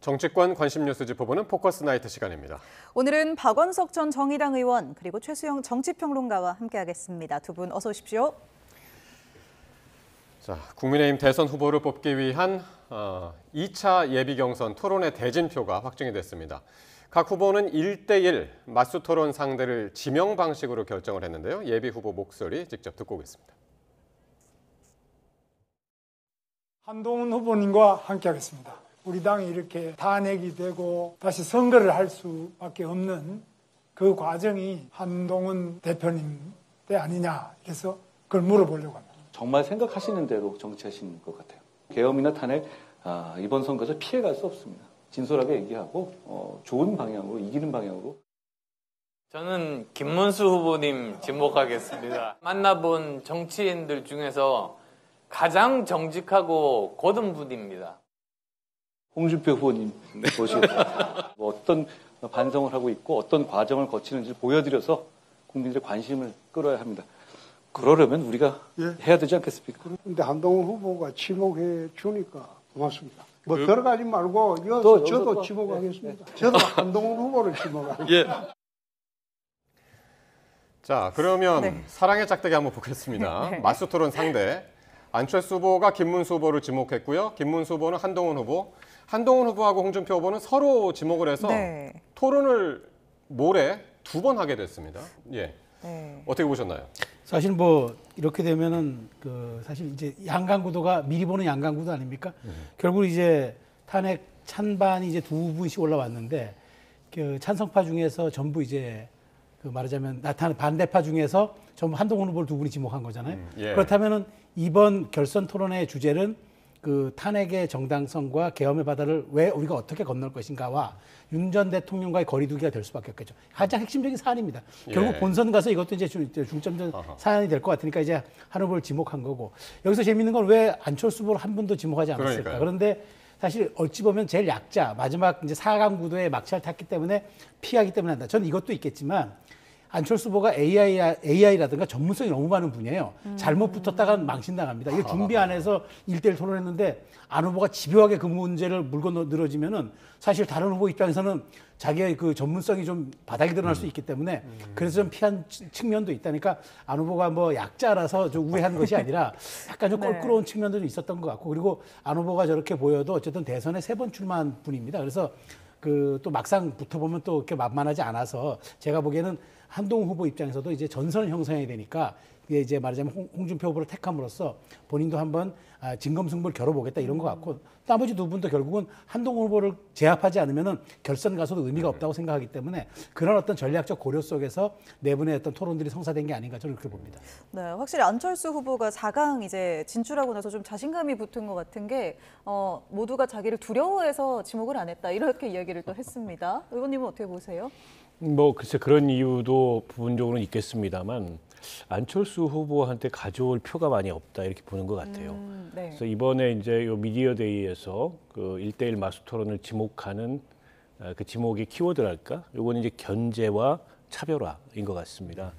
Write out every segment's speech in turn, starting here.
정치권 관심 뉴스 짚어보는 포커스 나이트 시간입니다. 오늘은 박원석 전 정의당 의원 그리고 최수영 정치평론가와 함께하겠습니다. 두 분 어서 오십시오. 자, 국민의힘 대선 후보를 뽑기 위한 2차 예비경선 토론의 대진표가 확정이 됐습니다. 각 후보는 1대1 맞수 토론 상대를 지명 방식으로 결정을 했는데요. 예비 후보 목소리 직접 듣고 오겠습니다. 한동훈 후보님과 함께하겠습니다. 우리 당이 이렇게 탄핵이 되고 다시 선거를 할 수밖에 없는 그 과정이 한동훈 대표님 때 아니냐 해서 그걸 물어보려고 합니다. 정말 생각하시는 대로 정치하시는 것 같아요. 계엄이나 탄핵 이번 선거에서 피해갈 수 없습니다. 진솔하게 얘기하고 좋은 방향으로 이기는 방향으로. 저는 김문수 후보님 지목하겠습니다. 만나본 정치인들 중에서 가장 정직하고 고든 분입니다. 홍준표 후보님 모시겠습니다. 어떤 반성을 하고 있고 어떤 과정을 거치는지 보여드려서 국민들의 관심을 끌어야 합니다. 그러려면 우리가 해야 되지 않겠습니까? 그런데 한동훈 후보가 지목해 주니까 고맙습니다. 들어가지 말고 이어서 저도 지목하겠습니다. 저도 한동훈 후보를 지목하겠습니다. 자, 그러면 사랑의 짝대기 한번 보겠습니다. 맞수 토론 상대. 안철수 후보가 김문수 후보를 지목했고요. 김문수 후보는 한동훈 후보. 한동훈 후보하고 홍준표 후보는 서로 지목을 해서 토론을 모레 2번 하게 됐습니다. 어떻게 보셨나요? 사실 이렇게 되면은 사실 이제 양강구도가 미리 보는 양강구도 아닙니까? 결국 이제 탄핵 찬반이 이제 두 분씩 올라왔는데 찬성파 중에서 전부 이제 말하자면 나타나는 반대파 중에서 전부 한동훈 후보를 두 분이 지목한 거잖아요. 그렇다면은 이번 결선 토론의 주제는 탄핵의 정당성과 계엄의 바다를 왜 우리가 어떻게 건널 것인가와 윤 전 대통령과의 거리두기가 될 수밖에 없겠죠. 가장 핵심적인 사안입니다. 결국 본선 가서 이것도 이제 중점적 사안이 될 것 같으니까 이제 한 후보를 지목한 거고, 여기서 재밌는 건 왜 안철수 후보를 한 분도 지목하지 않았을까? 그러니까요. 그런데 사실 어찌 보면 제일 약자, 마지막 이제 4강 구도에 막차를 탔기 때문에 피하기 때문에 한다. 저는 이것도 있겠지만 안철수 후보가 AI라든가 전문성이 너무 많은 분이에요. 잘못 붙었다가 망신당합니다. 이거 준비 안 해서 1대1 토론했는데 안 후보가 집요하게 그 문제를 물고 늘어지면은 사실 다른 후보 입장에서는 자기의 그 전문성이 좀 바닥이 드러날 수 있기 때문에 그래서 좀 피한 측면도 있다니까 안 후보가 약자라서 좀 우회한 것이 아니라 약간 좀 껄끄러운 측면도 좀 있었던 것 같고, 그리고 안 후보가 저렇게 보여도 어쨌든 대선에 3번 출마한 분입니다. 그래서 또 막상 붙어보면 또 이렇게 만만하지 않아서 제가 보기에는 한동훈 후보 입장에서도 이제 전선을 형성해야 되니까 이제 말하자면 홍준표 후보를 택함으로써 본인도 한번 진검승부를 겨뤄보겠다 이런 것 같고, 나머지 두 분도 결국은 한동훈 후보를 제압하지 않으면은 결선 가서도 의미가 없다고 생각하기 때문에 그런 어떤 전략적 고려 속에서 네 분의 어떤 토론들이 성사된 게 아닌가 저는 그렇게 봅니다. 네, 확실히 안철수 후보가 4강 이제 진출하고 나서 좀 자신감이 붙은 것 같은 게 모두가 자기를 두려워해서 지목을 안 했다 이렇게 이야기를 또 했습니다. 의원님은 어떻게 보세요? 글쎄 그런 이유도 부분적으로는 있겠습니다만 안철수 후보한테 가져올 표가 많이 없다 이렇게 보는 것 같아요. 그래서 이번에 이제 요 미디어데이에서 그 1대1 맞수 토론을 지목하는 그 지목의 키워드랄까? 요거는 이제 견제와 차별화인 것 같습니다.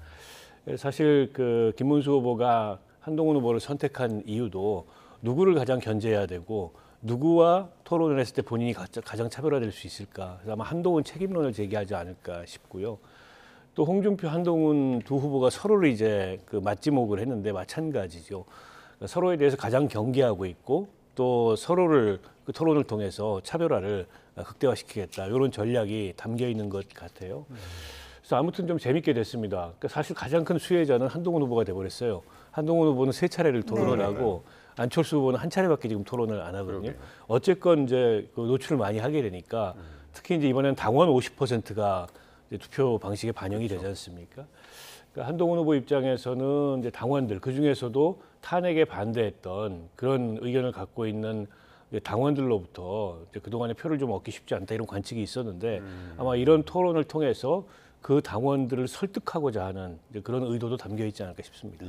사실 그 김문수 후보가 한동훈 후보를 선택한 이유도 누구를 가장 견제해야 되고 누구와 토론을 했을 때 본인이 가장 차별화될 수 있을까? 아마 한동훈 책임론을 제기하지 않을까 싶고요. 또 홍준표, 한동훈 두 후보가 서로를 이제 맞지목을 했는데 마찬가지죠. 서로에 대해서 가장 경계하고 있고 또 서로를 그 토론을 통해서 차별화를 극대화시키겠다 이런 전략이 담겨 있는 것 같아요. 그래서 아무튼 좀 재밌게 됐습니다. 그러니까 사실 가장 큰 수혜자는 한동훈 후보가 돼버렸어요. 한동훈 후보는 3차례를 토론을 하고 안철수 후보는 한 차례밖에 지금 토론을 안 하거든요. 어쨌건 이제 노출을 많이 하게 되니까 특히 이제 이번에는 당원 50%가 투표 방식에 반영이 되지 않습니까? 그러니까 한동훈 후보 입장에서는 이제 당원들 그 중에서도 탄핵에 반대했던 그런 의견을 갖고 있는 당원들로부터 이제 그동안에 표를 좀 얻기 쉽지 않다 이런 관측이 있었는데 아마 이런 토론을 통해서 그 당원들을 설득하고자 하는 그런 의도도 담겨 있지 않을까 싶습니다.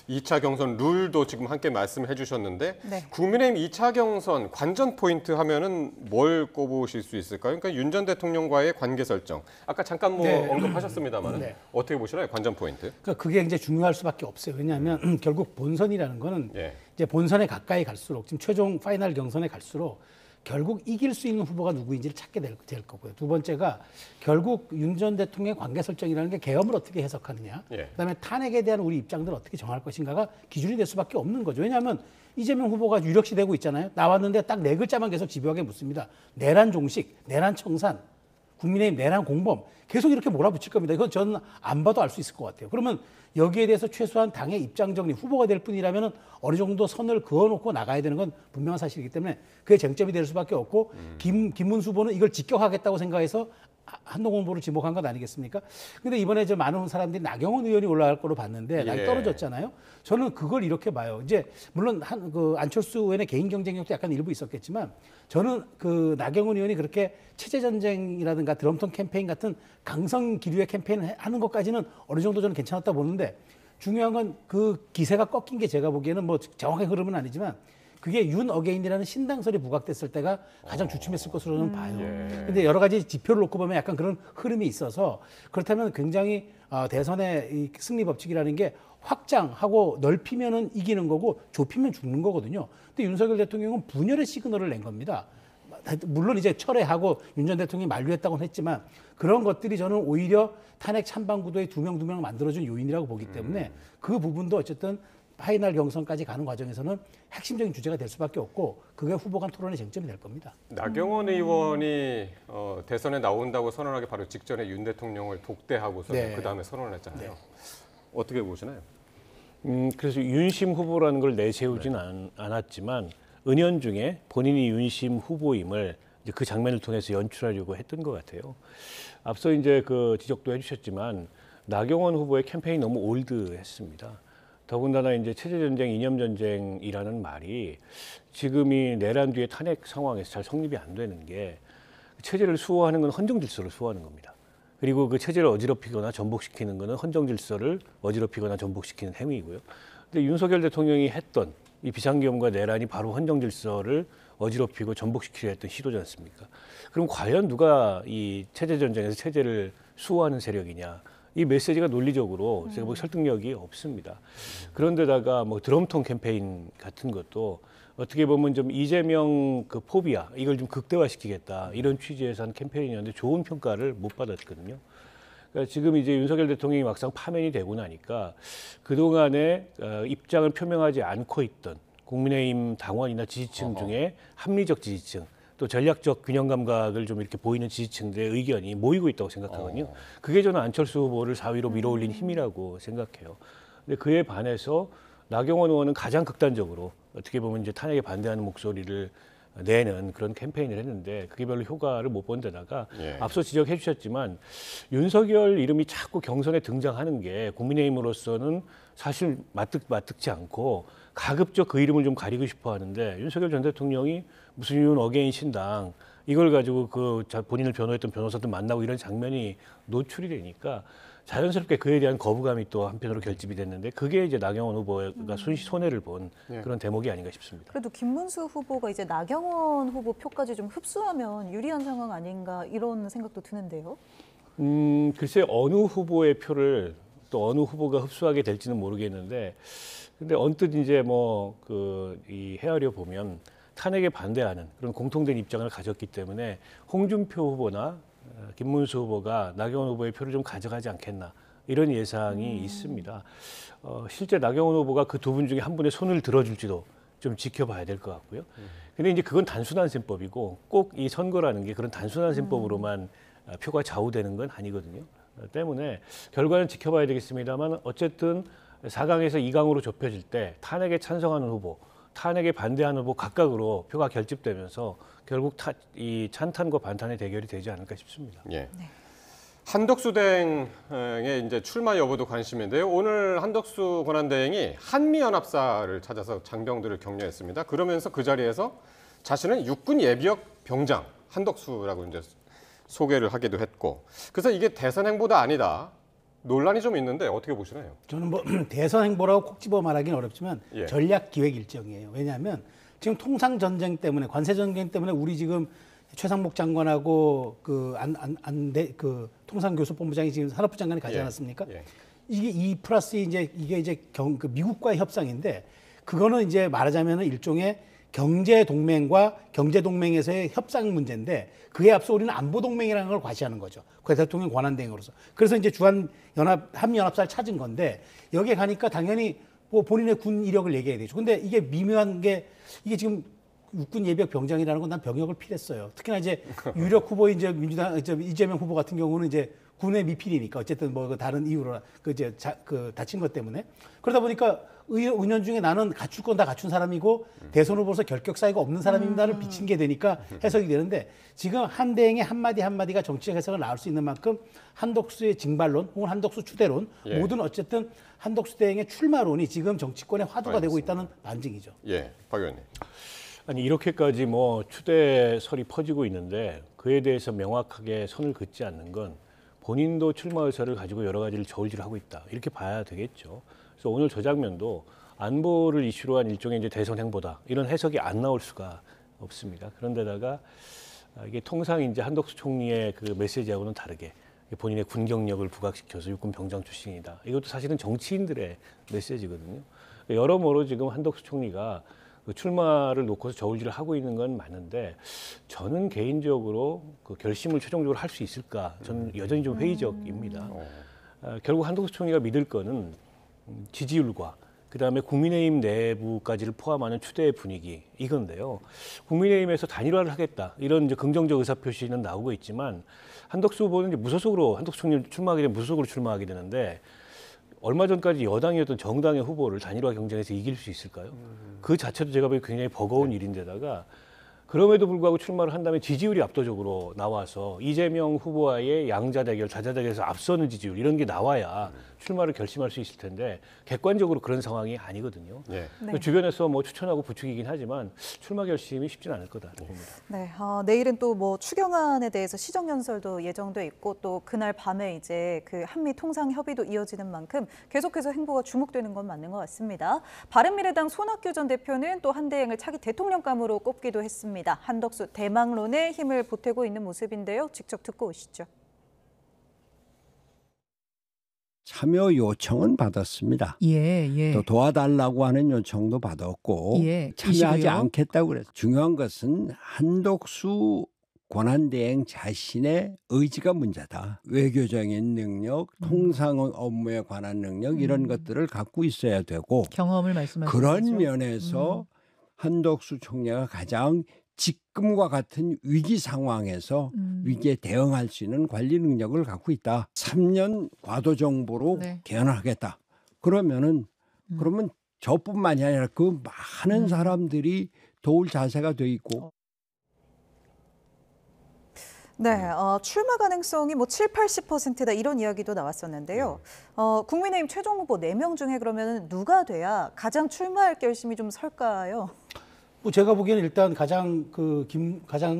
2차 경선 룰도 지금 함께 말씀해 주셨는데 국민의힘 2차 경선 관전 포인트 하면은 뭘 꼽으실 수 있을까요? 그러니까 윤 전 대통령과의 관계 설정. 아까 잠깐 언급하셨습니다만 어떻게 보시나요? 관전 포인트? 그러니까 그게 이제 중요할 수밖에 없어요. 왜냐하면 결국 본선이라는 거는 이제 본선에 가까이 갈수록 지금 최종 파이널 경선에 갈수록 결국 이길 수 있는 후보가 누구인지를 찾게 될 거고요. 두 번째가 결국 윤 전 대통령의 관계 설정이라는 게 계엄을 어떻게 해석하느냐, 그다음에 탄핵에 대한 우리 입장들을 어떻게 정할 것인가가 기준이 될 수밖에 없는 거죠. 왜냐하면 이재명 후보가 유력시 되고 있잖아요. 나왔는데 딱 4글자만 계속 집요하게 묻습니다. 내란 종식, 내란 청산, 국민의힘 내란 공범 계속 이렇게 몰아붙일 겁니다. 이건 저는 안 봐도 알 수 있을 것 같아요. 그러면 여기에 대해서 최소한 당의 입장 정리, 후보가 될 뿐이라면 어느 정도 선을 그어놓고 나가야 되는 건 분명한 사실이기 때문에 그게 쟁점이 될 수밖에 없고 김문수 후보는 이걸 직격하겠다고 생각해서 한동훈 후보를 지목한 것 아니겠습니까? 근데 이번에 저 많은 사람들이 나경원 의원이 올라갈 거로 봤는데 날이 떨어졌잖아요. 저는 그걸 이렇게 봐요. 이제 물론 안철수 의원의 개인 경쟁력도 약간 일부 있었겠지만 저는 그 나경원 의원이 그렇게 체제 전쟁이라든가 드럼통 캠페인 같은 강성 기류의 캠페인을 하는 것까지는 어느 정도 저는 괜찮았다 보는데 중요한 건 그 기세가 꺾인 게 제가 보기에는 뭐 정확한 흐름은 아니지만 그게 윤 어게인이라는 신당설이 부각됐을 때가 가장 주춤했을 것으로 저는 봐요. 근데 여러 가지 지표를 놓고 보면 약간 그런 흐름이 있어서 그렇다면 굉장히 대선의 이 승리 법칙이라는 게 확장하고 넓히면은 이기는 거고 좁히면 죽는 거거든요. 근데 윤석열 대통령은 분열의 시그널을 낸 겁니다. 물론 이제 철회하고 윤 전 대통령이 만류했다고는 했지만 그런 것들이 저는 오히려 탄핵 찬반 구도에 두 명 만들어준 요인이라고 보기 때문에 그 부분도 어쨌든 파이널 경선까지 가는 과정에서는 핵심적인 주제가 될 수밖에 없고 그게 후보 간 토론의 쟁점이 될 겁니다. 나경원 의원이 대선에 나온다고 선언하기 바로 직전에 윤 대통령을 독대하고서 그다음에 선언을 했잖아요. 어떻게 보시나요? 그래서 윤심 후보라는 걸 내세우진 않았지만 은연중에 본인이 윤심 후보임을 이제 그 장면을 통해서 연출하려고 했던 것 같아요. 앞서 이제 그 지적도 해주셨지만 나경원 후보의 캠페인이 너무 올드했습니다. 더군다나 이제 체제전쟁, 이념전쟁이라는 말이 지금이 내란 뒤에 탄핵 상황에서 잘 성립이 안 되는 게 체제를 수호하는 건 헌정질서를 수호하는 겁니다. 그리고 그 체제를 어지럽히거나 전복시키는 것은 헌정질서를 어지럽히거나 전복시키는 행위이고요. 근데 윤석열 대통령이 했던 이 비상계엄과 내란이 바로 헌정질서를 어지럽히고 전복시키려 했던 시도지 않습니까? 그럼 과연 누가 이 체제전쟁에서 체제를 수호하는 세력이냐? 이 메시지가 논리적으로 제가 보기 설득력이 없습니다. 그런데다가 뭐 드럼통 캠페인 같은 것도 어떻게 보면 좀 이재명 그 포비아 이걸 좀 극대화시키겠다 이런 취지에서 한 캠페인이었는데 좋은 평가를 못 받았거든요. 그러니까 지금 이제 윤석열 대통령이 막상 파면이 되고 나니까 그동안에 입장을 표명하지 않고 있던 국민의힘 당원이나 지지층 중에 합리적 지지층 또 전략적 균형 감각을 좀 이렇게 보이는 지지층들의 의견이 모이고 있다고 생각하거든요. 그게 저는 안철수 후보를 4위로 밀어올린 힘이라고 생각해요. 근데 그에 반해서 나경원 의원은 가장 극단적으로 어떻게 보면 이제 탄핵에 반대하는 목소리를 내는 그런 캠페인을 했는데 그게 별로 효과를 못 본 데다가 앞서 지적해 주셨지만 윤석열 이름이 자꾸 경선에 등장하는 게 국민의힘으로서는 사실 맞득지 않고 가급적 그 이름을 좀 가리고 싶어 하는데 윤석열 전 대통령이 무슨 윤 어게인 신당 이걸 가지고 그 본인을 변호했던 변호사들 만나고 이런 장면이 노출이 되니까 자연스럽게 그에 대한 거부감이 또 한편으로 결집이 됐는데 그게 이제 나경원 후보가 손해를 본 그런 대목이 아닌가 싶습니다. 그래도 김문수 후보가 이제 나경원 후보 표까지 좀 흡수하면 유리한 상황 아닌가 이런 생각도 드는데요. 글쎄 어느 후보의 표를 또 어느 후보가 흡수하게 될지는 모르겠는데 근데 언뜻 이제 뭐 이 헤아려 보면 탄핵에 반대하는 그런 공통된 입장을 가졌기 때문에 홍준표 후보나 김문수 후보가 나경원 후보의 표를 좀 가져가지 않겠나 이런 예상이 있습니다. 실제 나경원 후보가 그 두 분 중에 한 분의 손을 들어줄지도 좀 지켜봐야 될 것 같고요. 근데 이제 그건 단순한 셈법이고 꼭 이 선거라는 게 그런 단순한 셈법으로만 표가 좌우되는 건 아니거든요. 때문에 결과는 지켜봐야 되겠습니다만 어쨌든 4강에서 2강으로 좁혀질 때 탄핵에 찬성하는 후보, 탄핵에 반대하는 후보 각각으로 표가 결집되면서 결국 이 찬탄과 반탄의 대결이 되지 않을까 싶습니다. 예. 한덕수 대행의 이제 출마 여부도 관심인데요. 오늘 한덕수 권한대행이 한미연합사를 찾아서 장병들을 격려했습니다. 그러면서 그 자리에서 자신은 육군 예비역 병장 한덕수라고 이제 소개를 하기도 했고, 그래서 이게 대선 행보도 아니다. 논란이 좀 있는데 어떻게 보시나요? 저는 뭐 대선 행보라고 콕 집어 말하기는 어렵지만 전략 기획 일정이에요. 왜냐하면 지금 통상 전쟁 때문에 관세 전쟁 때문에 우리 지금 최상목 장관하고 그 통상교섭본부장이 지금 산업부 장관이 가지 않았습니까? 이게 이 플러스 이제 이게 이제 그 미국과의 협상인데 그거는 이제 말하자면은 일종의 경제 동맹과 경제 동맹에서의 협상 문제인데 그에 앞서 우리는 안보 동맹이라는 걸 과시하는 거죠. 그 대통령 권한 대행으로서. 그래서 이제 주한 연합 한미 연합사를 찾은 건데 여기에 가니까 당연히 뭐 본인의 군 이력을 얘기해야 되죠. 근데 이게 미묘한 게 이게 지금 육군 예비역 병장이라는 건 난 병역을 피했어요. 특히나 이제 유력 후보 이제 민주당 이재명 후보 같은 경우는 이제 군의 미필이니까 어쨌든 뭐 다른 이유로 이제 다친 것 때문에 그러다 보니까 은연중에 나는 갖출 건 다 갖춘 사람이고 대선 후보로서 결격 사유가 없는 사람입니다를 비친 게 되니까 해석이 되는데 지금 한대행의 한마디 한마디가 정치적 해석을 나올 수 있는 만큼 한덕수의 징발론 혹은 한덕수 추대론 모든 어쨌든 한덕수 대행의 출마론이 지금 정치권의 화두가 되고 있다는 반증이죠. 예, 박 의원님. 아니 이렇게까지 뭐 추대설이 퍼지고 있는데 그에 대해서 명확하게 선을 긋지 않는 건 본인도 출마 의사를 가지고 여러 가지를 저울질하고 있다 이렇게 봐야 되겠죠. 그래서 오늘 저 장면도 안보를 이슈로 한 일종의 이제 대선 행보다 이런 해석이 안 나올 수가 없습니다. 그런데다가 이게 통상 이제 한덕수 총리의 그 메시지하고는 다르게 본인의 군 경력을 부각시켜서 육군 병장 출신이다. 이것도 사실은 정치인들의 메시지거든요. 여러모로 지금 한덕수 총리가 그 출마를 놓고서 저울질을 하고 있는 건 맞는데 저는 개인적으로 그 결심을 최종적으로 할 수 있을까? 저는 여전히 좀 회의적입니다. 결국 한덕수 총리가 믿을 거는 지지율과 그다음에 국민의힘 내부까지를 포함하는 추대의 분위기 이건데요. 국민의힘에서 단일화를 하겠다 이런 이제 긍정적 의사표시는 나오고 있지만 한덕수 후보는 이제 무소속으로 한덕수 총리 출마하게 되면 무소속으로 출마하게 되는데 얼마 전까지 여당이었던 정당의 후보를 단일화 경쟁에서 이길 수 있을까요? 그 자체도 제가 보기에 굉장히 버거운 일인데다가 그럼에도 불구하고 출마를 한다면 지지율이 압도적으로 나와서 이재명 후보와의 양자 대결, 좌자 대결에서 앞서는 지지율 이런 게 나와야 출마를 결심할 수 있을 텐데 객관적으로 그런 상황이 아니거든요. 네. 주변에서 뭐 추천하고 부추기긴 하지만 출마 결심이 쉽지는 않을 거다 봅니다. 네, 내일은 또 뭐 추경안에 대해서 시정 연설도 예정돼 있고 또 그날 밤에 이제 그 한미 통상 협의도 이어지는 만큼 계속해서 행보가 주목되는 건 맞는 것 같습니다. 바른미래당 손학규 전 대표는 또 한대행을 차기 대통령감으로 꼽기도 했습니다. 한덕수 대망론에 힘을 보태고 있는 모습인데요. 직접 듣고 오시죠. 참여 요청은 받았습니다. 또 도와달라고 하는 요청도 받았고 참여하지 않겠다고 그랬어요. 중요한 것은 한덕수 권한대행 자신의 의지가 문제다. 외교적인 능력, 통상 업무에 관한 능력 이런 것들을 갖고 있어야 되고 경험을 말씀하시는 그런 거죠? 면에서 한덕수 총리가 가장 지금과 같은 위기 상황에서 위기에 대응할 수 있는 관리 능력을 갖고 있다. 3년 과도 정부로 개헌하겠다. 그러면 저뿐만이 아니라 그 많은 사람들이 도울 자세가 돼 있고. 네, 출마 가능성이 뭐 7, 80%다 이런 이야기도 나왔었는데요. 국민의힘 최종 후보 4명 중에 그러면 누가 돼야 가장 출마할 결심이 좀 설까요? 뭐 제가 보기에는 일단 가장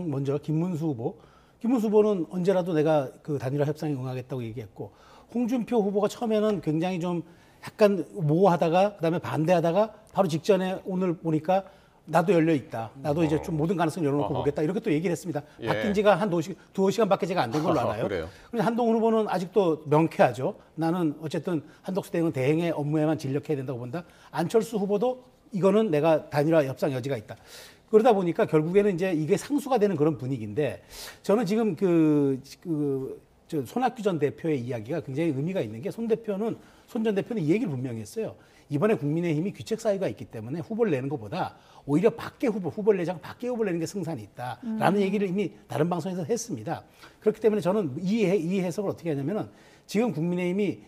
먼저 김문수 후보. 김문수 후보는 언제라도 내가 그 단일화 협상에 응하겠다고 얘기했고 홍준표 후보가 처음에는 굉장히 좀 약간 모호하다가 그다음에 반대하다가 바로 직전에 오늘 보니까 나도 열려 있다. 나도 이제 좀 모든 가능성 열어놓고 보겠다. 이렇게 또 얘기를 했습니다. 바뀐 지가 한 두어 시간밖에 제가 안 된 걸로 알아요. 그래요? 그래서 한동훈 후보는 아직도 명쾌하죠. 나는 어쨌든 한덕수 대행은 대행의 업무에만 진력해야 된다고 본다. 안철수 후보도 이거는 내가 단일화 협상 여지가 있다. 그러다 보니까 결국에는 이제 이게 상수가 되는 그런 분위기인데 저는 지금 손학규 전 대표의 이야기가 굉장히 의미가 있는 게 손 전 대표는 이 얘기를 분명히 했어요. 이번에 국민의힘이 귀책 사유가 있기 때문에 후보를 내는 것보다 오히려 밖에 후보를 내자고 밖에 후보를 내는 게 승산이 있다라는 얘기를 이미 다른 방송에서 했습니다. 그렇기 때문에 저는 이 해석을 어떻게 하냐면은 지금 국민의힘이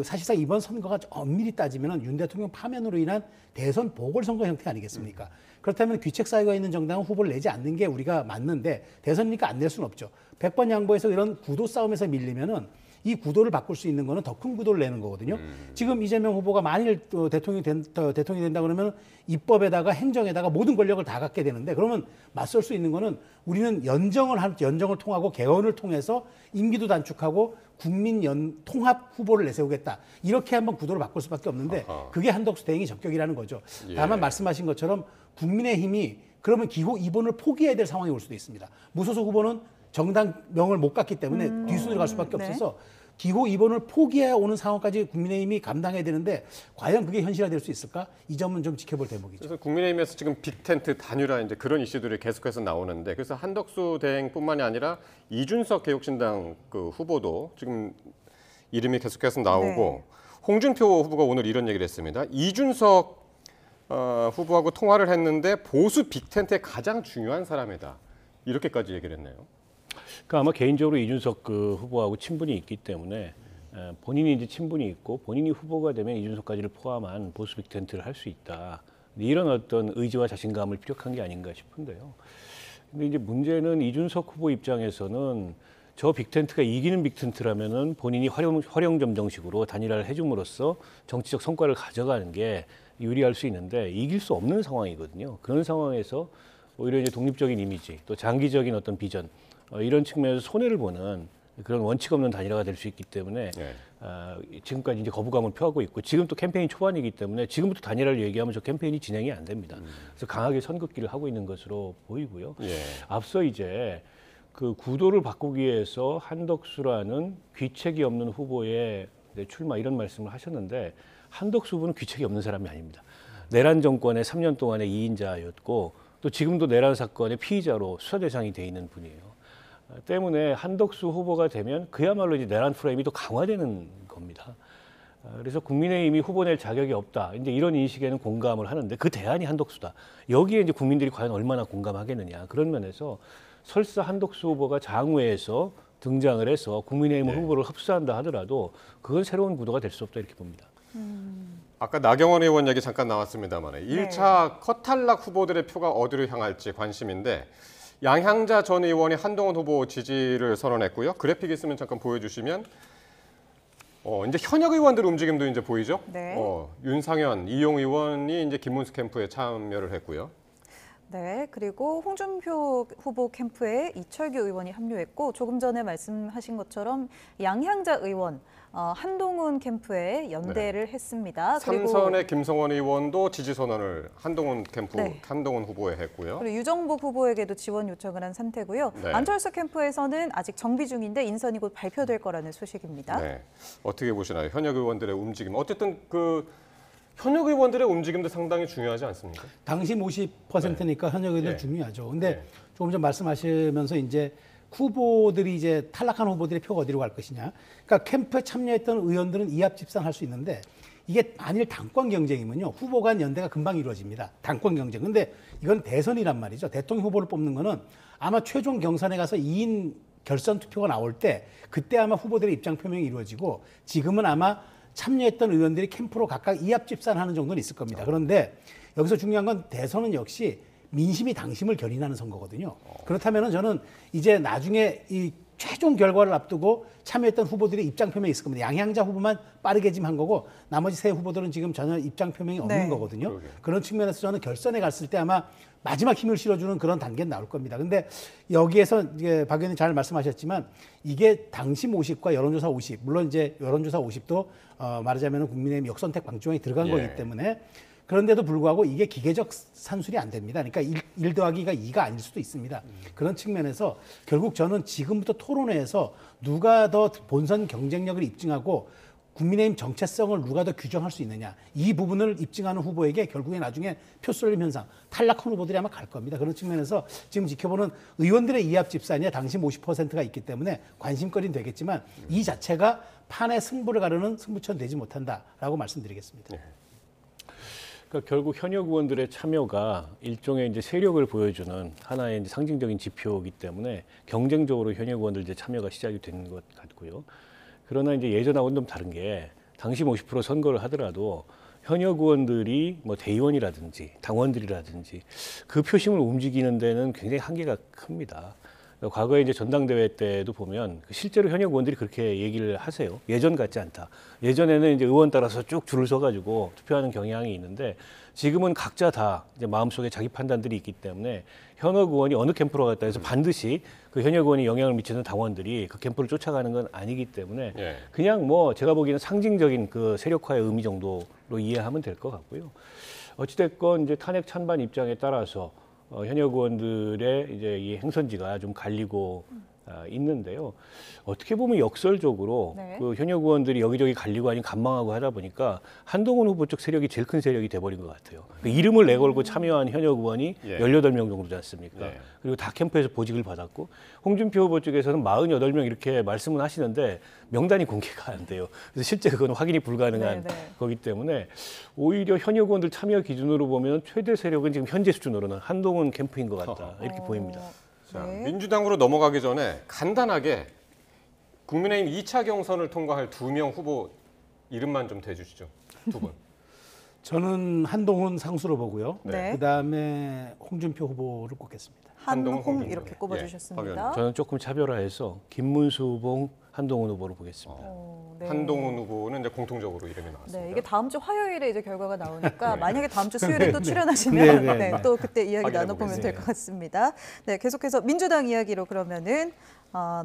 사실상 이번 선거가 엄밀히 따지면 윤 대통령 파면으로 인한 대선 보궐선거 형태 아니겠습니까? 그렇다면 귀책 사유가 있는 정당은 후보를 내지 않는 게 우리가 맞는데 대선이니까 안 낼 수는 없죠. 100번 양보해서 이런 구도 싸움에서 밀리면은 이 구도를 바꿀 수 있는 거는 더 큰 구도를 내는 거거든요. 지금 이재명 후보가 만일 대통령이 된다 그러면 입법에다가 행정에다가 모든 권력을 다 갖게 되는데 그러면 맞설 수 있는 거는 우리는 연정을 통하고 개헌을 통해서 임기도 단축하고 국민 통합 후보를 내세우겠다. 이렇게 한번 구도를 바꿀 수밖에 없는데 그게 한덕수 대행이 적격이라는 거죠. 다만 말씀하신 것처럼 국민의힘이 그러면 기호 2번을 포기해야 될 상황이 올 수도 있습니다. 무소속 후보는 정당명을 못 갖기 때문에 뒷순으로 갈 수밖에 없어서 기호 2번을 포기해야 오는 상황까지 국민의힘이 감당해야 되는데 과연 그게 현실화될 수 있을까? 이 점은 좀 지켜볼 대목이죠. 그래서 국민의힘에서 지금 빅텐트 단일화 이제 그런 이슈들이 계속해서 나오는데 그래서 한덕수 대행뿐만이 아니라 이준석 개혁신당 그 후보도 지금 이름이 계속해서 나오고 홍준표 후보가 오늘 이런 얘기를 했습니다. 이준석 후보하고 통화를 했는데 보수 빅텐트의 가장 중요한 사람이다. 이렇게까지 얘기를 했네요. 그러니까 아마 개인적으로 이준석 그 후보하고 친분이 있기 때문에 본인이 이제 친분이 있고 본인이 후보가 되면 이준석까지를 포함한 보수 빅텐트를 할 수 있다. 이런 어떤 의지와 자신감을 피력한 게 아닌가 싶은데요. 근데 이제 문제는 이준석 후보 입장에서는 저 빅텐트가 이기는 빅텐트라면은 본인이 활용점정식으로 단일화를 해줌으로써 정치적 성과를 가져가는 게 유리할 수 있는데 이길 수 없는 상황이거든요. 그런 상황에서 오히려 이제 독립적인 이미지, 또 장기적인 어떤 비전 이런 측면에서 손해를 보는 그런 원칙 없는 단일화가 될 수 있기 때문에 지금까지 이제 거부감을 표하고 있고 지금 또 캠페인 초반이기 때문에 지금부터 단일화를 얘기하면 저 캠페인이 진행이 안 됩니다. 그래서 강하게 선긋기를 하고 있는 것으로 보이고요. 앞서 이제 그 구도를 바꾸기 위해서 한덕수라는 귀책이 없는 후보의 출마 이런 말씀을 하셨는데 한덕수 후보는 귀책이 없는 사람이 아닙니다. 내란 정권의 3년 동안의 2인자였고 또 지금도 내란 사건의 피의자로 수사 대상이 돼 있는 분이에요. 때문에 한덕수 후보가 되면 그야말로 이제 내란 프레임이 더 강화되는 겁니다. 그래서 국민의힘이 후보 낼 자격이 없다. 이제 이런 인식에는 공감을 하는데 그 대안이 한덕수다. 여기에 이제 국민들이 과연 얼마나 공감하겠느냐. 그런 면에서 설사 한덕수 후보가 장외에서 등장을 해서 국민의힘 후보를 흡수한다 하더라도 그건 새로운 구도가 될 수 없다 이렇게 봅니다. 아까 나경원 의원 얘기 잠깐 나왔습니다만 1차 컷탈락 후보들의 표가 어디로 향할지 관심인데 양향자 전 의원이 한동훈 후보 지지를 선언했고요. 그래픽 있으면 잠깐 보여주시면 이제 현역 의원들 움직임도 이제 보이죠. 윤상현, 이용 의원이 이제 김문수 캠프에 참여를 했고요. 네, 그리고 홍준표 후보 캠프에 이철규 의원이 합류했고 조금 전에 말씀하신 것처럼 양향자 의원, 한동훈 캠프에 연대를 했습니다. 삼선의 김성원 의원도 지지 선언을 한동훈 캠프, 한동훈 후보에 했고요. 그리고 유정복 후보에게도 지원 요청을 한 상태고요. 안철수 캠프에서는 아직 정비 중인데 인선이 곧 발표될 거라는 소식입니다. 어떻게 보시나요? 현역 의원들의 움직임. 어쨌든 그 현역 의원들의 움직임도 상당히 중요하지 않습니까? 당심 50%니까 현역 의원들 중요하죠. 근데 조금 전 말씀하시면서 이제 후보들이 이제 탈락한 후보들의 표가 어디로 갈 것이냐. 그러니까 캠프에 참여했던 의원들은 이합 집산할 수 있는데 이게 만일 당권 경쟁이면요. 후보 간 연대가 금방 이루어집니다. 당권 경쟁. 근데 이건 대선이란 말이죠. 대통령 후보를 뽑는 거는 아마 최종 경선에 가서 2인 결선 투표가 나올 때 그때 아마 후보들의 입장 표명이 이루어지고 지금은 아마 참여했던 의원들이 캠프로 각각 이합 집산하는 정도는 있을 겁니다. 그런데 여기서 중요한 건 대선은 역시 민심이 당심을 견인하는 선거거든요. 그렇다면 저는 이제 나중에 이 최종 결과를 앞두고 참여했던 후보들의 입장 표명이 있을 겁니다. 양향자 후보만 빠르게 지금 한 거고 나머지 세 후보들은 지금 전혀 입장 표명이 없는 거거든요. 그런 측면에서 저는 결선에 갔을 때 아마 마지막 힘을 실어주는 그런 단계는 나올 겁니다. 근데 여기에서 이제 박 의원님 잘 말씀하셨지만 이게 당심 50과 여론조사 50, 물론 이제 여론조사 50도 말하자면 국민의힘 역선택 방지원이 들어간 거기 때문에 그런데도 불구하고 이게 기계적 산술이 안 됩니다. 그러니까 1 더하기가 2가 아닐 수도 있습니다. 그런 측면에서 결국 저는 지금부터 토론회에서 누가 더 본선 경쟁력을 입증하고 국민의힘 정체성을 누가 더 규정할 수 있느냐. 이 부분을 입증하는 후보에게 결국에 나중에 표 쏠림 현상, 탈락한 후보들이 아마 갈 겁니다. 그런 측면에서 지금 지켜보는 의원들의 이합 집산이야 당시 50%가 있기 때문에 관심거리는 되겠지만 이 자체가 판의 승부를 가르는 승부처는 되지 못한다라고 말씀드리겠습니다. 그러니까 결국 현역 의원들의 참여가 일종의 이제 세력을 보여주는 하나의 이제 상징적인 지표이기 때문에 경쟁적으로 현역 의원들 이제 참여가 시작이 되는 것 같고요. 그러나 이제 예전하고는 좀 다른 게 당시 50% 선거를 하더라도 현역 의원들이 뭐 대의원이라든지 당원들이라든지 그 표심을 움직이는 데는 굉장히 한계가 큽니다. 과거에 이제 전당대회 때도 보면 실제로 현역 의원들이 그렇게 얘기를 하세요. 예전 같지 않다. 예전에는 이제 의원 따라서 쭉 줄을 서가지고 투표하는 경향이 있는데 지금은 각자 다 이제 마음속에 자기 판단들이 있기 때문에 현역 의원이 어느 캠프로 갔다 해서 반드시 그 현역 의원이 영향을 미치는 당원들이 그 캠프를 쫓아가는 건 아니기 때문에 그냥 뭐 제가 보기에는 상징적인 그 세력화의 의미 정도로 이해하면 될 것 같고요. 어찌됐건 이제 탄핵 찬반 입장에 따라서 현역 의원들의 이제 이 행선지가 좀 갈리고 있는데요. 어떻게 보면 역설적으로 네. 그 현역 의원들이 여기저기 갈리고 아니면 간망하고 하다 보니까 한동훈 후보 쪽 세력이 제일 큰 세력이 돼버린 것 같아요. 그 이름을 내걸고 참여한 현역 의원이 18명 정도 되지 않습니까? 그리고 다 캠프에서 보직을 받았고 홍준표 후보 쪽에서는 48명 이렇게 말씀은 하시는데 명단이 공개가 안 돼요. 그래서 실제 그건 확인이 불가능한 거기 때문에 오히려 현역 의원들 참여 기준으로 보면 최대 세력은 지금 현재 수준으로는 한동훈 캠프인 것 같다. 이렇게 보입니다. 자, 민주당으로 넘어가기 전에 간단하게 국민의힘 2차 경선을 통과할 2명 후보 이름만 좀 대주시죠. 두 분. 저는 한동훈 상수로 보고요. 네. 그다음에 홍준표 후보를 꼽겠습니다. 한홍 이렇게 꼽아주셨습니다. 저는 조금 차별화해서 김문수 후보, 한동훈 후보로 보겠습니다. 네. 한동훈 후보는 이제 공통적으로 이름이 나왔습니다. 네, 이게 다음 주 화요일에 이제 결과가 나오니까 만약에 다음 주 수요일에 또 출연하시면 또 그때 이야기 나눠보면 될 것 같습니다. 네, 계속해서 민주당 이야기로 그러면은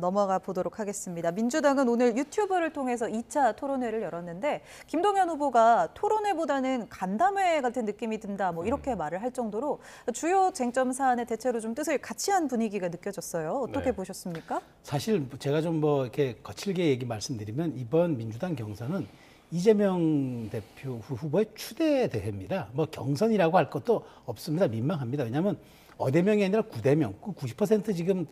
넘어가 보도록 하겠습니다. 민주당은 오늘 유튜브를 통해서 2차 토론회를 열었는데 김동연 후보가 토론회보다는 간담회 같은 느낌이 든다 뭐 이렇게 말을 할 정도로 주요 쟁점 사안의 대체로 좀 뜻을 같이 한 분위기가 느껴졌어요. 어떻게 보셨습니까? 사실 제가 좀 뭐 이렇게 거칠게 얘기 말씀드리면 이번 민주당 경선은 이재명 대표 후보의 추대 대회입니다. 뭐 경선이라고 할 것도 없습니다. 민망합니다. 왜냐하면 어대명이 아니라 9대명, 90% 지금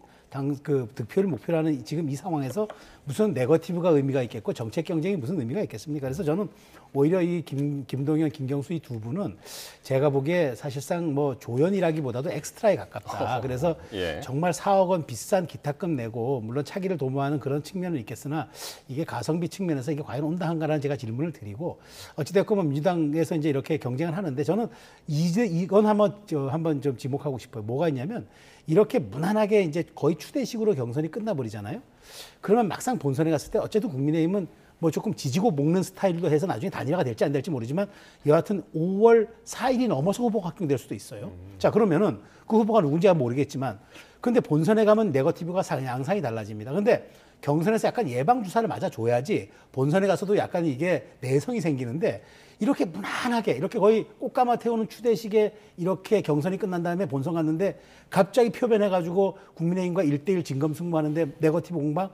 득표를 목표로 하는 지금 이 상황에서 무슨 네거티브가 의미가 있겠고 정책 경쟁이 무슨 의미가 있겠습니까? 그래서 저는 오히려 이 김동연, 김경수 이 두 분은 제가 보기에 사실상 뭐 조연이라기보다도 엑스트라에 가깝다. 그래서 정말 4억 원 비싼 기타금 내고 물론 차기를 도모하는 그런 측면은 있겠으나 이게 가성비 측면에서 이게 과연 온당한가라는 제가 질문을 드리고 어찌됐건 뭐 민주당에서 이제 이렇게 경쟁을 하는데 저는 이건 한번 좀 지목하고 싶어요. 뭐가 있냐면 이렇게 무난하게 이제 거의 추대식으로 경선이 끝나버리잖아요. 그러면 막상 본선에 갔을 때 어쨌든 국민의힘은 뭐 조금 지지고 볶는 스타일로 해서 나중에 단일화가 될지 안 될지 모르지만 여하튼 5월 4일이 넘어서 후보가 확정될 수도 있어요. 자, 그러면은 그 후보가 누군지 모르겠지만 근데 본선에 가면 네거티브가 양상이 달라집니다. 근데 경선에서 약간 예방주사를 맞아줘야지 본선에 가서도 약간 이게 내성이 생기는데 이렇게 무난하게 이렇게 거의 꽃가마 태우는 추대식에 이렇게 경선이 끝난 다음에 본선 갔는데 갑자기 표변해가지고 국민의힘과 1대1 진검승부하는데 네거티브 공방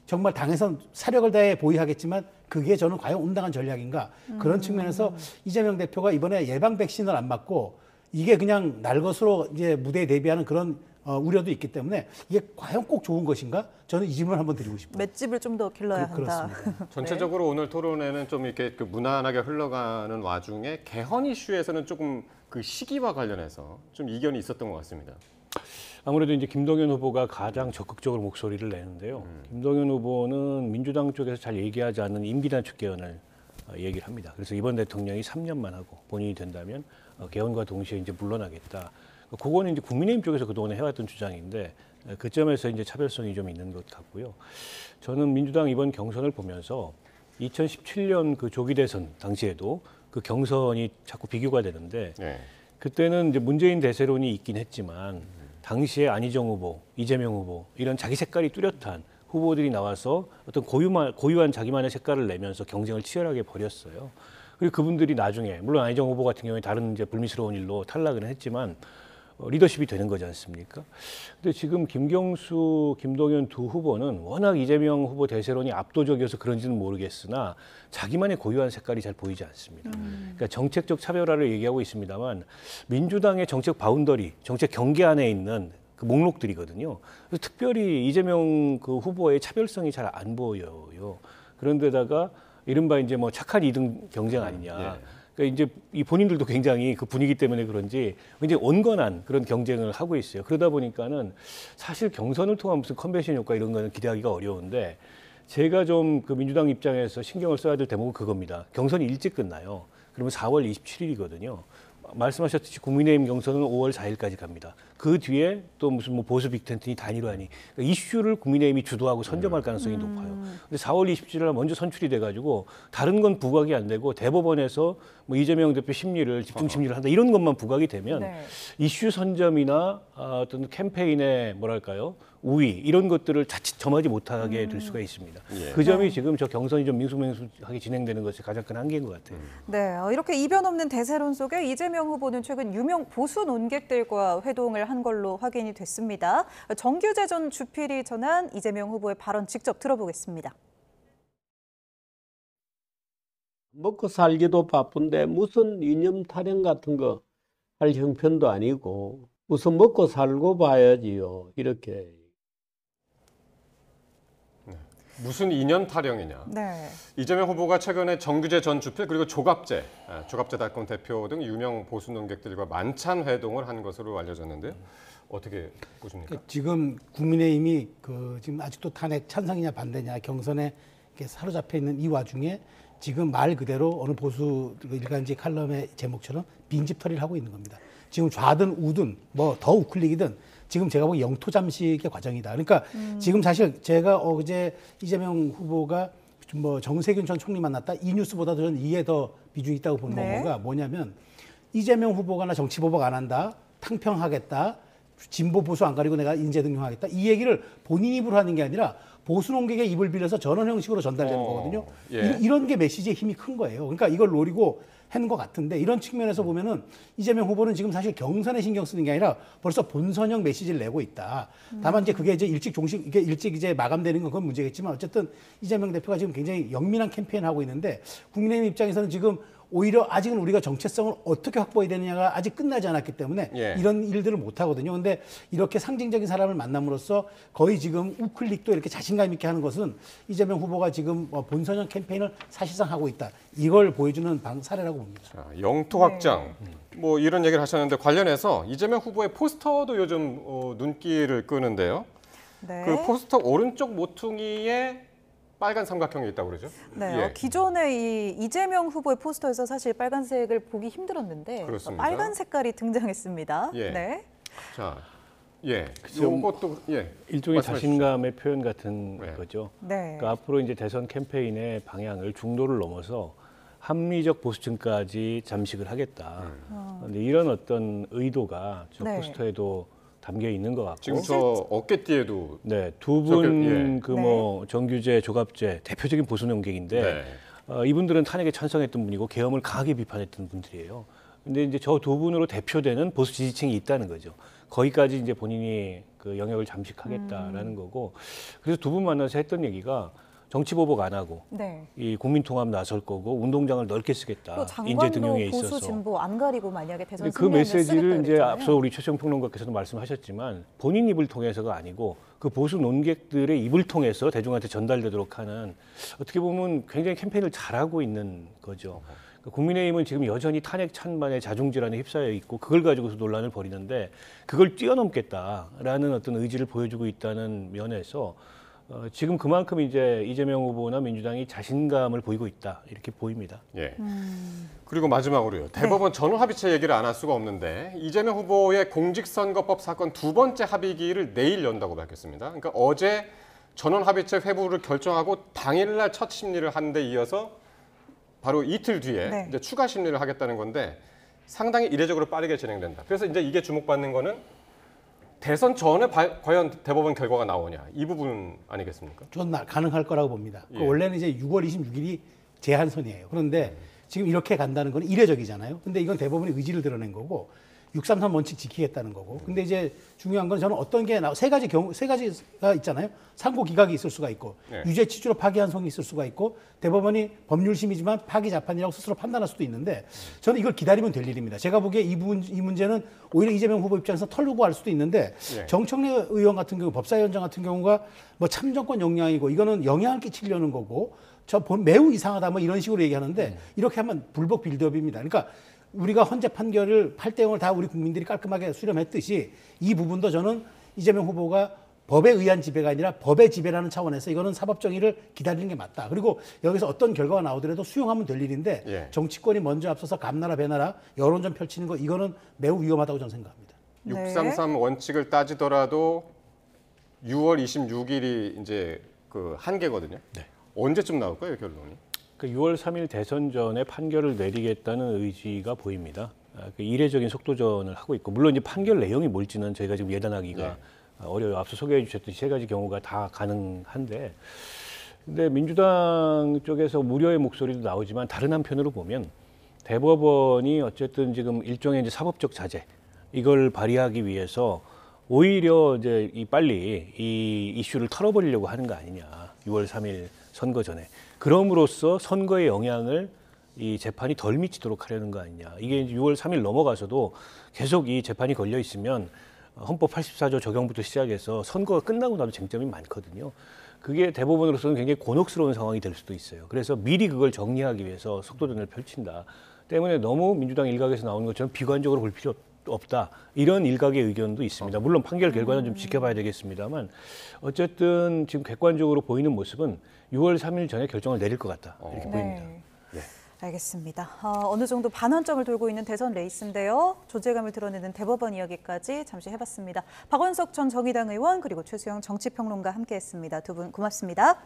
정말 당에선 사력을 다해 보이하겠지만 그게 저는 과연 온당한 전략인가 그런 측면에서 이재명 대표가 이번에 예방 백신을 안 맞고 이게 그냥 날 것으로 이제 무대에 대비하는 그런 우려도 있기 때문에 이게 과연 꼭 좋은 것인가? 저는 이 질문을 한번 드리고 싶어요. 맷집을 좀 더 길러야 한다. 그렇습니다. 전체적으로 오늘 토론회는 좀 이렇게 무난하게 흘러가는 와중에 개헌 이슈에서는 조금 그 시기와 관련해서 좀 이견이 있었던 것 같습니다. 아무래도 이제 김동연 후보가 가장 적극적으로 목소리를 내는데요. 김동연 후보는 민주당 쪽에서 잘 얘기하지 않는 임기단축 개헌을 얘기를 합니다. 그래서 이번 대통령이 3년만 하고 본인이 된다면 개헌과 동시에 이제 물러나겠다. 그거는 이제 국민의힘 쪽에서 그동안에 해왔던 주장인데 그 점에서 이제 차별성이 좀 있는 것 같고요. 저는 민주당 이번 경선을 보면서 2017년 그 조기 대선 당시에도 그 경선이 자꾸 비교가 되는데 그때는 이제 문재인 대세론이 있긴 했지만 당시에 안희정 후보, 이재명 후보 이런 자기 색깔이 뚜렷한 후보들이 나와서 어떤 고유한 자기만의 색깔을 내면서 경쟁을 치열하게 벌였어요. 그리고 그분들이 나중에 물론 안희정 후보 같은 경우에 다른 이제 불미스러운 일로 탈락은 했지만 리더십이 되는 거지 않습니까? 근데 지금 김경수, 김동연 두 후보는 워낙 이재명 후보 대세론이 압도적이어서 그런지는 모르겠으나 자기만의 고유한 색깔이 잘 보이지 않습니다. 그러니까 정책적 차별화를 얘기하고 있습니다만 민주당의 정책 바운더리, 정책 경계 안에 있는 그 목록들이거든요. 그래서 특별히 이재명 그 후보의 차별성이 잘 안 보여요. 그런데다가 이른바 이제 뭐 착한 2등 경쟁 아니냐. 그러니까 이제 이 본인들도 굉장히 그 분위기 때문에 그런지 굉장히 온건한 그런 경쟁을 하고 있어요. 그러다 보니까는 사실 경선을 통한 무슨 컨벤션 효과 이런 거는 기대하기가 어려운데 제가 좀 그 민주당 입장에서 신경을 써야 될 대목은 그겁니다. 경선이 일찍 끝나요. 그러면 4월 27일이거든요. 말씀하셨듯이 국민의힘 경선은 5월 4일까지 갑니다. 그 뒤에 또 무슨 뭐 보수 빅텐트니 단일화니 그러니까 이슈를 국민의힘이 주도하고 선점할 가능성이 높아요. 근데 4월 27일 먼저 선출이 돼가지고 다른 건 부각이 안 되고 대법원에서 뭐 이재명 대표 심리를 집중 심리를 한다 이런 것만 부각이 되면 이슈 선점이나 어떤 캠페인의 뭐랄까요 우위 이런 것들을 자칫 점하지 못하게 될 수가 있습니다. 그 점이 지금 저 경선이 좀 밍숭맹숭하게 진행되는 것이 가장 큰 한계인 것 같아요. 네, 이렇게 이변 없는 대세론 속에 이재명 후보는 최근 유명 보수 논객들과 회동을 한 걸로 확인이 됐습니다. 정규재 전 주필이 전한 이재명 후보의 발언 직접 들어보겠습니다. 먹고 살기도 바쁜데 무슨 이념 타령 같은 거 할 형편도 아니고 우선 먹고 살고 봐야지요. 이렇게. 무슨 이념 타령이냐. 네. 이재명 후보가 최근에 정규재 전 주필 그리고 조갑재 달권 대표 등 유명 보수 논객들과 만찬 회동을 한 것으로 알려졌는데요. 어떻게 보십니까? 지금 국민의힘이 지금 아직도 탄핵 찬성이냐 반대냐 경선에 이렇게 사로잡혀 있는 이 와중에 지금 말 그대로 어느 보수 일간지 칼럼의 제목처럼 빈집털이를 하고 있는 겁니다. 지금 좌든 우든 뭐 더 우클릭이든 지금 제가 보기 영토 잠식의 과정이다. 그러니까 지금 사실 제가 어제 이재명 후보가 뭐 정세균 전 총리 만났다 이 뉴스보다도 저는 이에 더 비중이 있다고 보는 거가 뭐냐면 이재명 후보가 나 정치 보복 안 한다, 탕평하겠다, 진보 보수 안 가리고 내가 인재 등용하겠다 이 얘기를 본인 입으로 하는 게 아니라 보수 논객의 입을 빌려서 전원 형식으로 전달되는 거거든요. 예. 이런 게 메시지의 힘이 큰 거예요. 그러니까 이걸 노리고 한 것 같은데 이런 측면에서 보면은 이재명 후보는 지금 사실 경선에 신경 쓰는 게 아니라 벌써 본선형 메시지를 내고 있다. 다만 이제 그게 이제 일찍 이제 마감되는 건 그건 문제겠지만 어쨌든 이재명 대표가 지금 굉장히 영민한 캠페인을 하고 있는데 국민의힘 입장에서는 지금 오히려 아직은 우리가 정체성을 어떻게 확보해야 되느냐가 아직 끝나지 않았기 때문에 이런 일들을 못 하거든요. 근데 이렇게 상징적인 사람을 만남으로써 거의 지금 우클릭도 이렇게 자신감 있게 하는 것은 이재명 후보가 지금 본선형 캠페인을 사실상 하고 있다. 이걸 보여주는 사례라고 봅니다. 자, 영토 확장 뭐 이런 얘기를 하셨는데 관련해서 이재명 후보의 포스터도 요즘 눈길을 끄는데요. 네. 그 포스터 오른쪽 모퉁이에 빨간 삼각형이 있다고 그러죠? 네, 예. 기존에 이 이재명 후보의 포스터에서 사실 빨간색을 보기 힘들었는데 그렇습니다. 빨간 색깔이 등장했습니다. 예. 네. 자, 예, 좀 이것도 일종의 자신감의 표현 같은 거죠. 네. 그러니까 앞으로 이제 대선 캠페인의 방향을 중도를 넘어서 합리적 보수층까지 잠식을 하겠다. 그런데 이런 어떤 의도가 저 포스터에도 담겨 있는 것 같고 지금 저 어깨띠에도 두 분 그 뭐 정규재, 조갑재 대표적인 보수 논객인데 이분들은 탄핵에 찬성했던 분이고 계엄을 강하게 비판했던 분들이에요. 근데 이제 저 두 분으로 대표되는 보수 지지층이 있다는 거죠. 거기까지 이제 본인이 그 영역을 잠식하겠다라는 거고 그래서 두 분 만나서 했던 얘기가 정치 보복 안 하고 이 국민 통합 나설 거고 운동장을 넓게 쓰겠다. 인재 등용에 있어서. 보수 진보 안 가리고 만약에 대선 그 메시지를 이제 앞서 우리 최수영 평론가께서도 말씀하셨지만 본인 입을 통해서가 아니고 그 보수 논객들의 입을 통해서 대중한테 전달되도록 하는 어떻게 보면 굉장히 캠페인을 잘하고 있는 거죠. 국민의힘은 지금 여전히 탄핵 찬반의 자중질환에 휩싸여 있고 그걸 가지고서 논란을 벌이는데 그걸 뛰어넘겠다라는 어떤 의지를 보여주고 있다는 면에서 지금 그만큼 이제 이재명 후보나 민주당이 자신감을 보이고 있다 이렇게 보입니다. 예. 그리고 마지막으로요. 대법원 전원합의체 얘기를 안 할 수가 없는데 이재명 후보의 공직선거법 사건 두 번째 합의기를 내일 연다고 밝혔습니다. 그러니까 어제 전원합의체 회부를 결정하고 당일날 첫 심리를 한 데 이어서 바로 이틀 뒤에 이제 추가 심리를 하겠다는 건데 상당히 이례적으로 빠르게 진행된다. 그래서 이제 이게 주목받는 거는 대선 전에 과연 대법원 결과가 나오냐 이 부분 아니겠습니까? 저는 가능할 거라고 봅니다. 원래는 이제 6월 26일이 제한선이에요. 그런데 지금 이렇게 간다는 건 이례적이잖아요. 근데 이건 대법원의 의지를 드러낸 거고 633 원칙 지키겠다는 거고. 근데 이제 중요한 건 저는 어떤 게 세 가지가 있잖아요. 상고 기각이 있을 수가 있고 유죄 취지로 파기한 성이 있을 수가 있고 대법원이 법률심이지만 파기 자판이라고 스스로 판단할 수도 있는데 저는 이걸 기다리면 될 일입니다. 제가 보기에 이 문제는 오히려 이재명 후보 입장에서 털고 할 수도 있는데 정청래 의원 같은 경우 법사위원장 같은 경우가 뭐 참정권 영향이고 이거는 영향을 끼치려는 거고 매우 이상하다 뭐 이런 식으로 얘기하는데 이렇게 하면 불법 빌드업입니다. 그러니까 우리가 헌재 판결을 8대 0을 다 우리 국민들이 깔끔하게 수렴했듯이 이 부분도 저는 이재명 후보가 법에 의한 지배가 아니라 법의 지배라는 차원에서 이거는 사법정의를 기다리는 게 맞다. 그리고 여기서 어떤 결과가 나오더라도 수용하면 될 일인데 정치권이 먼저 앞서서 감나라 배나라 여론전 펼치는 거 이거는 매우 위험하다고 저는 생각합니다. 633 원칙을 따지더라도 6월 26일이 이제 그 한계거든요. 언제쯤 나올까요, 결론이? 그 6월 3일 대선 전에 판결을 내리겠다는 의지가 보입니다. 그 이례적인 속도전을 하고 있고 물론 이제 판결 내용이 뭘지는 저희가 지금 예단하기가 어려워요. 앞서 소개해 주셨듯이 세 가지 경우가 다 가능한데, 근데 민주당 쪽에서 우려의 목소리도 나오지만 다른 한편으로 보면 대법원이 어쨌든 지금 일종의 이제 사법적 자제 이걸 발휘하기 위해서 오히려 이제 빨리 이 이슈를 털어버리려고 하는 거 아니냐. 6월 3일 선거 전에. 그럼으로써 선거의 영향을 이 재판이 덜 미치도록 하려는 거 아니냐. 이게 이제 6월 3일 넘어가서도 계속 이 재판이 걸려 있으면 헌법 84조 적용부터 시작해서 선거가 끝나고 나도 쟁점이 많거든요. 그게 대법원으로서는 굉장히 곤혹스러운 상황이 될 수도 있어요. 그래서 미리 그걸 정리하기 위해서 속도전을 펼친다. 때문에 너무 민주당 일각에서 나오는 것처럼 비관적으로 볼 필요 없다. 이런 일각의 의견도 있습니다. 물론 판결 결과는 좀 지켜봐야 되겠습니다만 어쨌든 지금 객관적으로 보이는 모습은 6월 3일 전에 결정을 내릴 것 같다. 이렇게 보입니다. 네. 알겠습니다. 어느 정도 반환점을 돌고 있는 대선 레이스인데요. 존재감을 드러내는 대법원 이야기까지 잠시 해봤습니다. 박원석 전 정의당 의원 그리고 최수영 정치평론가 함께했습니다. 두 분 고맙습니다.